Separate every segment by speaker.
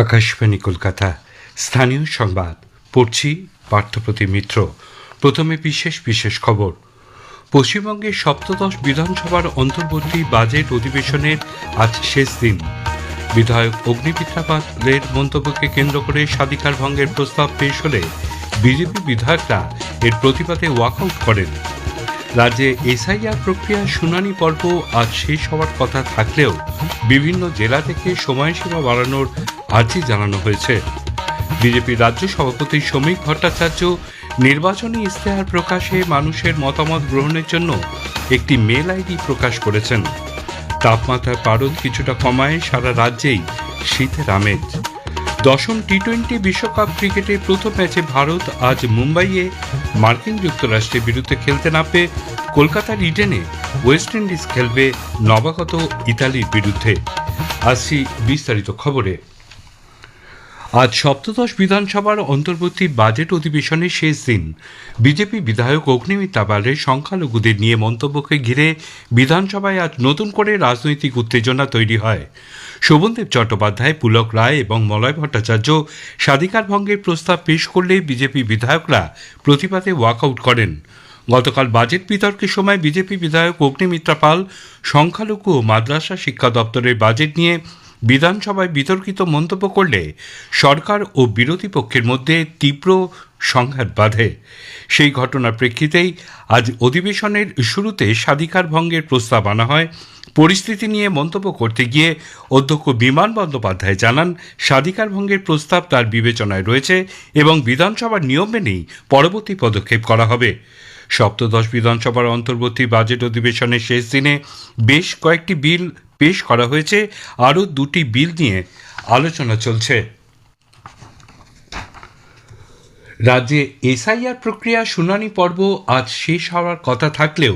Speaker 1: আকাশবাণী কলকাতা স্থানীয় সংবাদ পড়ছি পার্থপ্রতিম মিত্র। প্রথমে বিশেষ খবর। পশ্চিমবঙ্গের সপ্তদশ বিধানসভার অন্তর্বর্তী বাজেট অধিবেশনের আজ শেষ দিন। বিধায়ক অগ্নিমিত্রা পালের মন্তব্যকে কেন্দ্র করে স্বাধিকার ভঙ্গের প্রস্তাব পেশ হলে বিজেপি বিধায়করা এর প্রতিবাদে ওয়াকআউট করেন। রাজ্যে এসআইআর প্রক্রিয়ার শুনানি পর্ব আজ শেষ হওয়ার কথা থাকলেও বিভিন্ন জেলা থেকে সময়সীমা বাড়ানোর আর্জি জানানো হয়েছে। বিজেপির রাজ্য সভাপতি শ্রমিক ভট্টাচার্য নির্বাচনী ইশতেহার প্রকাশে মানুষের মতামত গ্রহণের জন্য একটি মেল আইডি প্রকাশ করেছেন। তাপমাত্রার পারদ কিছুটা কমায় সারা রাজ্যেই শীতের আমেজ। দশম টি-20 বিশ্বকাপ ক্রিকেটের প্রথম ম্যাচে ভারত আজ মুম্বাইয়ে মার্কিন যুক্তরাষ্ট্রের বিরুদ্ধে খেলতে নামবে। কলকাতার ইডেনে ওয়েস্ট ইন্ডিজ খেলবে নবাগত ইতালির বিরুদ্ধে। আসছি বিস্তারিত খবরে। আজ সপ্তদশ বিধানসভার অন্তর্বর্তী বাজেট অধিবেশনের শেষ দিন। বিজেপি বিধায়ক অগ্নিমিত্রা পালের সংখ্যালঘুদের নিয়ে মন্তব্যকে ঘিরে বিধানসভায় আজ নতুন করে রাজনৈতিক উত্তেজনা তৈরি হয়। শোভনদেব চট্টোপাধ্যায়, পুলক রায় এবং মলয় ভট্টাচার্য স্বাধিকার ভঙ্গের প্রস্তাব পেশ করলে বিজেপি বিধায়করা প্রতিবাদে ওয়াকআউট করেন। গতকাল বাজেট বিতর্কের সময় বিজেপি বিধায়ক অগ্নিমিত্রা পাল সংখ্যালঘু ও মাদ্রাসা শিক্ষা দপ্তরের বাজেট নিয়ে বিধানসভায় বিতর্কিত মন্তব্য করলে সরকার ও বিরোধী পক্ষের মধ্যে তীব্র সংঘাত বাধে। সেই ঘটনার প্রেক্ষিতেই আজ অধিবেশনের শুরুতে স্বাধিকার ভঙ্গের প্রস্তাব আনা হয়। পরিস্থিতি নিয়ে মন্তব্য করতে গিয়ে অধ্যক্ষ বিমান বন্দ্যোপাধ্যায় জানান, স্বাধিকার ভঙ্গের প্রস্তাব তার বিবেচনায় রয়েছে এবং বিধানসভার নিয়ম মেনেই পরবর্তী পদক্ষেপ করা হবে। সপ্তদশ বিধানসভার অন্তর্বর্তী বাজেট অধিবেশনের শেষ দিনে বেশ কয়েকটি বিল পেশ করা হয়েছে। আরও দুটি বিল নিয়ে আলোচনা চলছে। রাজ্যে এসআইআর প্রক্রিয়া শুনানি পর্ব আজ শেষ হওয়ার কথা থাকলেও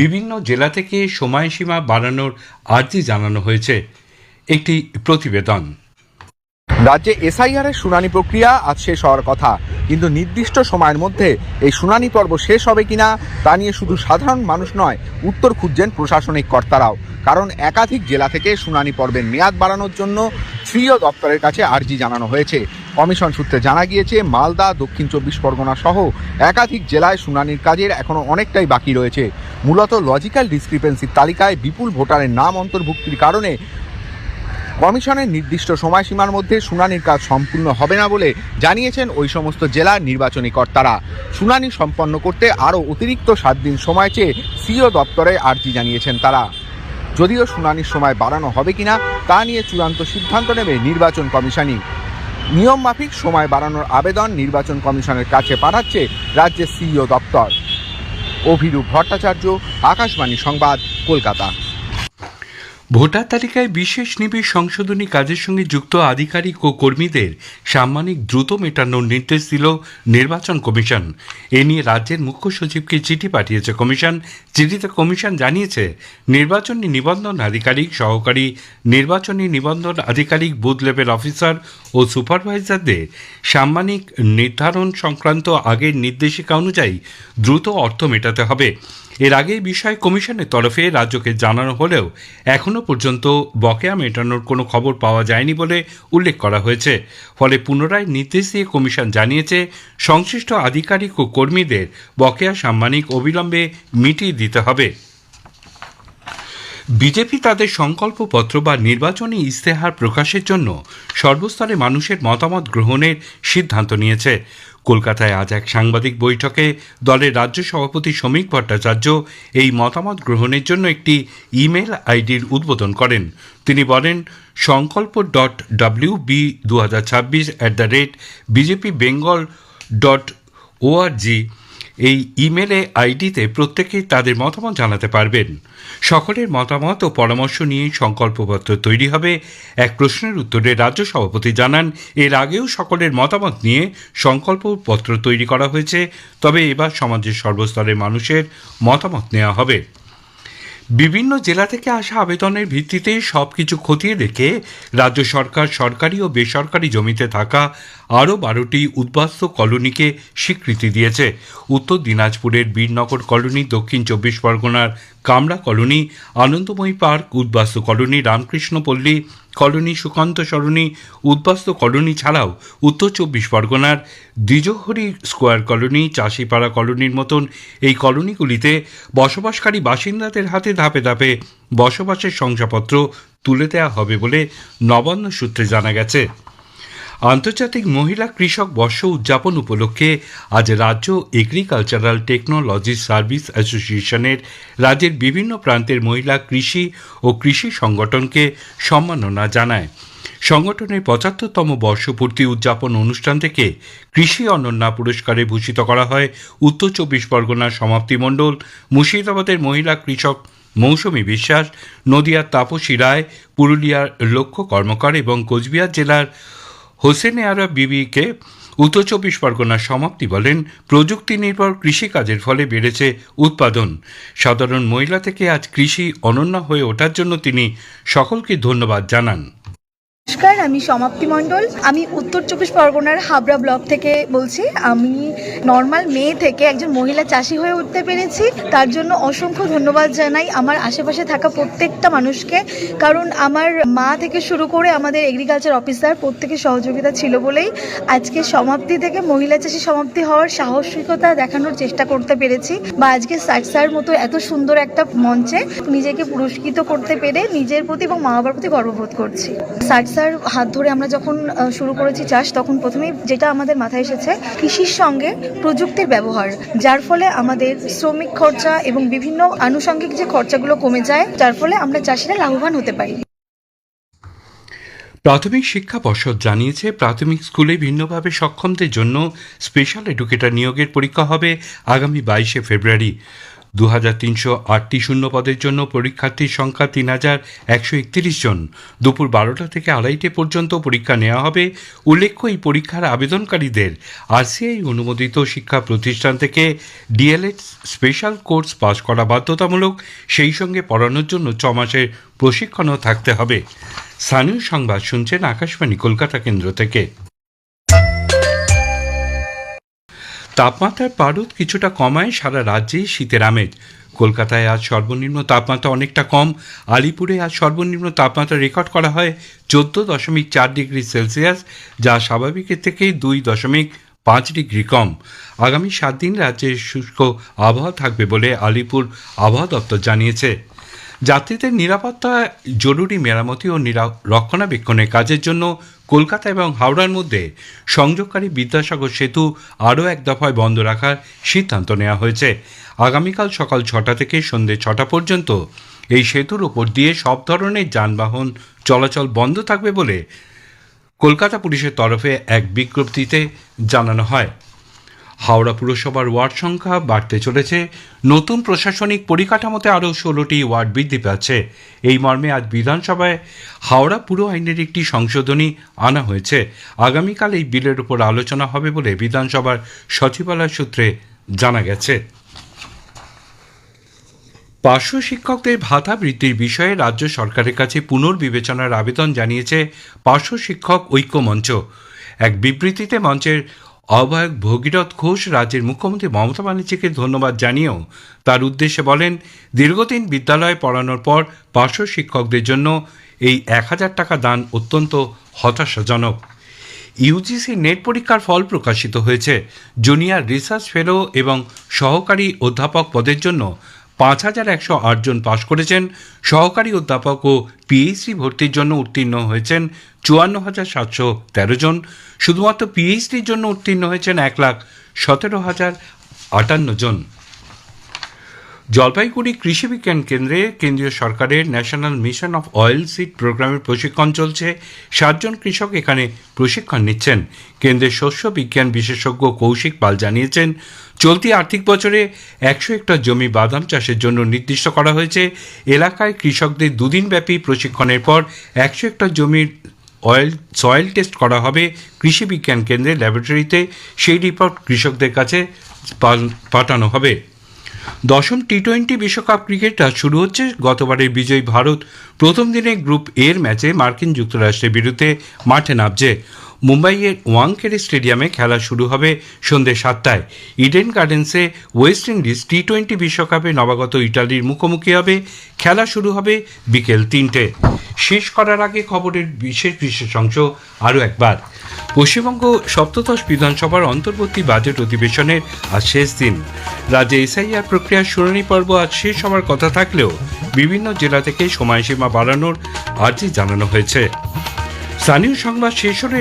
Speaker 1: বিভিন্ন জেলা থেকে সময়সীমা বাড়ানোর আর্জি জানানো হয়েছে। একটি প্রতিবেদন।
Speaker 2: রাজ্যে এসআইআর এর শুনানি প্রক্রিয়া আজ শেষ হওয়ার কথা, কিন্তু নির্দিষ্ট সময়ের মধ্যে এই শুনানি পর্ব শেষ হবে কিনা তা নিয়ে শুধু সাধারণ মানুষ নয়, উত্তর খুঁজছেন প্রশাসনিক কর্তারাও। কারণ একাধিক জেলা থেকে শুনানি পর্বের মেয়াদ বাড়ানোর জন্য সিইও দপ্তরের কাছে আর্জি জানানো হয়েছে। কমিশন সূত্রে জানা গিয়েছে, মালদা, দক্ষিণ 24 পরগনা সহ একাধিক জেলায় শুনানির কাজের এখনও অনেকটাই বাকি রয়েছে। মূলত লজিক্যাল ডিসক্রিপেন্সির তালিকায় বিপুল ভোটারের নাম অন্তর্ভুক্তির কারণে কমিশনের নির্দিষ্ট সময়সীমার মধ্যে শুনানির কাজ সম্পূর্ণ হবে না বলে জানিয়েছেন ওই সমস্ত জেলার নির্বাচনী কর্তারা। শুনানি সম্পন্ন করতে আরও অতিরিক্ত 7 দিন সময় চেয়ে সিইও দপ্তরে আর্জি জানিয়েছেন তারা। যদিও শুনানির সময় বাড়ানো হবে কিনা তা নিয়ে চূড়ান্ত সিদ্ধান্ত নেবে নির্বাচন কমিশনই। নিয়ম মাফিক সময় বাড়ানোর আবেদন নির্বাচন কমিশনের কাছে পাঠাচ্ছে রাজ্যের সিইও দপ্তর। অভিরূপ ভট্টাচার্য, আকাশবাণী সংবাদ, কলকাতা।
Speaker 1: ভোটার তালিকায় বিশেষ নিবিড় সংশোধনী কাজের সঙ্গে যুক্ত আধিকারিক ও কর্মীদের সাম্মানিক দ্রুত মেটানোর নির্দেশ দিল নির্বাচন কমিশন। এ নিয়ে রাজ্যের মুখ্য সচিবকে চিঠি পাঠিয়েছে কমিশন। চিঠিতে কমিশন জানিয়েছে, নির্বাচনী নিবন্ধন আধিকারিক, সহকারী নির্বাচনী নিবন্ধন আধিকারিক, বুথ লেভেল অফিসার ও সুপারভাইজারদের সাম্মানিক নির্ধারণ সংক্রান্ত আগের নির্দেশিকা অনুযায়ী দ্রুত অর্থ মেটাতে হবে। এর আগে এই বিষয়ে কমিশনের তরফে রাজ্যকে জানানো হলেও এখনও পর্যন্ত বকেয়া মেটানোর কোনো খবর পাওয়া যায়নি বলে উল্লেখ করা হয়েছে। ফলে পুনরায় নির্দেশ দিয়ে কমিশন জানিয়েছে, সংশ্লিষ্ট আধিকারিক ও কর্মীদের বকেয়া সাম্মানিক অবিলম্বে মিটিয়ে দিতে হবে। বিজেপি তাদের সংকল্পপত্র বা নির্বাচনী ইশতেহার প্রকাশের জন্য সর্বস্তরে মানুষের মতামত গ্রহণের সিদ্ধান্ত নিয়েছে। কলকাতায় আজ এক সাংবাদিক বৈঠকে দলের রাজ্য সভাপতি শ্রমিক ভট্টাচার্য এই মতামত গ্রহণের জন্য একটি ইমেল আইডির উদ্বোধন করেন। তিনি বলেন, সংকল্প.wb2026@bjpbengal.org এই ইমেলে আইডিতে প্রত্যেকেই তাদের মতামত জানাতে পারবেন। সকলের মতামত ও পরামর্শ নিয়ে সংকল্পপত্র তৈরি হবে। এক প্রশ্নের উত্তরে রাজ্য সভাপতি জানান, এর আগেও সকলের মতামত নিয়ে সংকল্পপত্র তৈরি করা হয়েছে, তবে এবার সমাজের সর্বস্তরের মানুষের মতামত নেওয়া হবে। বিভিন্ন জেলা থেকে আসা আবেদনের ভিত্তিতে সবকিছু খতিয়ে দেখে রাজ্য সরকার সরকারি ও বেসরকারি জমিতে থাকা আরও 12টি উদ্বাস্তু কলোনিকে স্বীকৃতি দিয়েছে। উত্তর দিনাজপুরের বীরনগর কলোনি, দক্ষিণ 24 পরগনার কামরা কলোনি, আনন্দময়ী পার্ক উদ্বাস্তু কলোনি, রামকৃষ্ণপল্লী কলোনি, সুকান্ত সরণি, উদ্বাস্তু কলোনি ছাড়াও উত্তর 24 পরগনার দ্বিজহরি স্কোয়ার কলোনি, চাষিপাড়া কলোনির মতন এই কলোনিগুলিতে বসবাসকারী বাসিন্দাদের হাতে ধাপে ধাপে বসবাসের শংসাপত্র তুলে দেওয়া হবে বলে নবান্ন সূত্রে জানা গেছে। আন্তর্জাতিক মহিলা কৃষক বর্ষ উদযাপন উপলক্ষে আজ রাজ্য এগ্রিকালচারাল টেকনোলজি সার্ভিস অ্যাসোসিয়েশনের রাজ্যের বিভিন্ন প্রান্তের মহিলা কৃষি ও কৃষি সংগঠনকে সম্মাননা জানায়। সংগঠনের 75তম বর্ষপূর্তি উদযাপন অনুষ্ঠান থেকে কৃষি অনন্যা পুরস্কারে ভূষিত করা হয় উত্তর 24 পরগনার সমাপ্তি মণ্ডল, মুর্শিদাবাদের মহিলা কৃষক মৌসুমী বিশ্বাস, নদিয়ার তাপসী রায়, পুরুলিয়ার লক্ষ্য কর্মকার এবং কোচবিহার জেলার হোসেনে আরা বিবিকে। উত্তর 24 পরগনার সমাপ্তি বলেন, প্রযুক্তি নির্ভর কৃষিকাজের ফলে বেড়েছে উৎপাদন। সাধারণ মহিলা থেকে আজ কৃষি অনন্যা হয়ে ওঠার জন্য তিনি সকলকে ধন্যবাদ জানান।
Speaker 3: নমস্কার, আমি সমাপ্তি মণ্ডল। আমি উত্তর 24 পরগনার হাবড়া ব্লক থেকে বলছি। আমি নর্মাল মেয়ে থেকে একজন মহিলা চাষি হয়ে উঠতে পেরেছি, তার জন্য অসংখ্য ধন্যবাদ জানাই আমার আশেপাশে থাকা প্রত্যেকটা মানুষকে। কারণ আমার মা থেকে শুরু করে আমাদের এগ্রিকালচার অফিসার প্রত্যেকের সহযোগিতা ছিল বলেই আজকে সমাপ্তি থেকে মহিলা চাষি সমাপ্তি হওয়ার সাহসিকতা দেখানোর চেষ্টা করতে পেরেছি, বা আজকে সার্সার মতো এত সুন্দর একটা মঞ্চে নিজেকে পুরস্কৃত করতে পেরে নিজের প্রতি এবং মা বাবার প্রতি গর্ববোধ করছি। সার্সার হাত ধরে আমরা যখন শুরু করেছি চাষ, তখন প্রথমেই যেটা আমাদের মাথায় এসেছে কৃষির সঙ্গে প্রযুক্তির ব্যবহার, যার ফলে আমাদের শ্রমিক খরচা এবং বিভিন্ন আনুষঙ্গিক যে খরচাগুলো কমে যায়, যার ফলে আমরা চাষিরা লাভবান হতে পারি।
Speaker 1: প্রাথমিক শিক্ষা পর্ষদ জানিয়েছে, প্রাথমিক স্কুলে ভিন্নভাবে সক্ষমদের জন্য স্পেশাল এডুকেটর নিয়োগের পরীক্ষা হবে আগামী 22শে ফেব্রুয়ারি। 2308টি শূন্য পদের জন্য পরীক্ষার্থীর সংখ্যা 3131 জন। দুপুর 12টা থেকে 2:30 পর্যন্ত পরীক্ষা নেওয়া হবে। উল্লেখ্য, এই পরীক্ষার আবেদনকারীদের আরসিআই অনুমোদিত শিক্ষা প্রতিষ্ঠান থেকে ডিএলএড স্পেশাল কোর্স পাস করা বাধ্যতামূলক। সেই সঙ্গে পড়ানোর জন্য 6 মাসের প্রশিক্ষণও থাকতে হবে। স্থানীয় সংবাদ শুনছেন আকাশবাণী কলকাতা কেন্দ্র থেকে। তাপমাত্রার পারদ কিছুটা কমায় সারা রাজ্যেই শীতের আমেজ। কলকাতায় আজ সর্বনিম্ন তাপমাত্রা অনেকটা কম। আলিপুরে আজ সর্বনিম্ন তাপমাত্রা রেকর্ড করা হয় 14.4 ডিগ্রি সেলসিয়াস, যা স্বাভাবিকের থেকে 2.5 ডিগ্রি কম। আগামী 7 দিন রাজ্যে শুষ্ক আবহাওয়া থাকবে বলে আলিপুর আবহাওয়া দপ্তর জানিয়েছে। যাত্রীদের নিরাপত্তা, জরুরি মেরামতি ও রক্ষণাবেক্ষণের কাজের জন্য কলকাতা এবং হাওড়ার মধ্যে সংযোগকারী বিদ্যাসাগর সেতু আরও এক দফায় বন্ধ রাখার সিদ্ধান্ত নেওয়া হয়েছে। আগামীকাল সকাল 6টা থেকে সন্ধ্যে 6টা পর্যন্ত এই সেতুর ওপর দিয়ে সব ধরনের যানবাহন চলাচল বন্ধ থাকবে বলে কলকাতা পুলিশের তরফে এক বিজ্ঞপ্তিতে জানানো হয়। হাওড়া পুরসভার ওয়ার্ড সংখ্যা বাড়তে চলেছে। নতুন প্রশাসনিক পরিকাঠামোতে আরও 16টি ওয়ার্ড বৃদ্ধি পাচ্ছে। এই মর্মে আজ বিধানসভায় হাওড়া পুর আইনের একটি সংশোধনী আনা হয়েছে। আগামীকাল এই বিলের উপর আলোচনা হবে বলে বিধানসভার সচিবালয় সূত্রে জানা গেছে। পার্শ্ব শিক্ষকদের ভাতা বৃদ্ধির বিষয়ে রাজ্য সরকারের কাছে পুনর্বিবেচনার আবেদন জানিয়েছে পার্শ্ব শিক্ষক ঐক্য মঞ্চ। এক বিবৃতিতে মঞ্চের আহ্বায়ক ভগীরথ ঘোষ রাজ্যের মুখ্যমন্ত্রী মমতা ব্যানার্জিকে ধন্যবাদ জানিয়েও তার উদ্দেশ্যে বলেন, দীর্ঘদিন বিদ্যালয়ে পড়ানোর পর পার্শ্ব শিক্ষকদের জন্য এই 1000 টাকা দান অত্যন্ত হতাশাজনক। ইউজিসি নেট পরীক্ষার ফল প্রকাশিত হয়েছে। জুনিয়র রিসার্চ ফেলো এবং সহকারী অধ্যাপক পদের জন্য 5108 জন পাশ করেছেন। সহকারী অধ্যাপক ও পিএইচডি ভর্তির জন্য উত্তীর্ণ হয়েছেন 54,713 জন। শুধুমাত্র পিএইচডির জন্য উত্তীর্ণ হয়েছেন 1,17,058 জন। জলপাইগুড়ি কৃষি বিজ্ঞান কেন্দ্রে কেন্দ্রীয় সরকারের national mission of oil seed প্রোগ্রামের প্রশিক্ষণ চলছে। 7 জন কৃষক এখানে প্রশিক্ষণ নিচ্ছেন। কেন্দ্রের শস্য বিজ্ঞান বিশেষজ্ঞ কৌশিক পাল জানিয়েছেন, চলতি আর্থিক বছরে 100 হেক্টর জমি বাদাম চাষের জন্য নির্দিষ্ট করা হয়েছে। এলাকায় কৃষকদের 2 দিনব্যাপী প্রশিক্ষণের পর 100 হেক্টর জমির সয়েল টেস্ট করা হবে কৃষি বিজ্ঞান কেন্দ্রের ল্যাবরেটরিতে। সেই রিপোর্ট কৃষকদের কাছে পাঠানো হবে। 10ম টি-20 বিশ্বকাপ ক্রিকেট আজ শুরু হচ্ছে। গতবারের বিজয়ী ভারত প্রথম দিনে গ্রুপ এর ম্যাচে মার্কিন যুক্তরাষ্ট্রের বিরুদ্ধে মাঠে নামছে। মুম্বাইয়ের ওয়াংখেড়ে স্টেডিয়ামে খেলা শুরু হবে সন্ধ্যে 7টায়। ইডেন গার্ডেন্সে ওয়েস্ট ইন্ডিজ টি-20 বিশ্বকাপে নবাগত ইটালির মুখোমুখি হবে। খেলা শুরু হবে বিকেল 3টে। শেষ করার আগে খবরের বিশেষ অংশ আরও একবার। পশ্চিমবঙ্গ সপ্তদশ বিধানসভার অন্তর্বর্তী বাজেট অধিবেশনের আজ শেষ দিন। রাজ্যে এসআইআর প্রক্রিয়ার শুনানি পর্ব আজ শেষ হওয়ার কথা থাকলেও বিভিন্ন জেলা থেকে সময়সীমা বাড়ানোর আর্জি জানানো হয়েছে। স্থানীয় সংবাদ শেষ হলে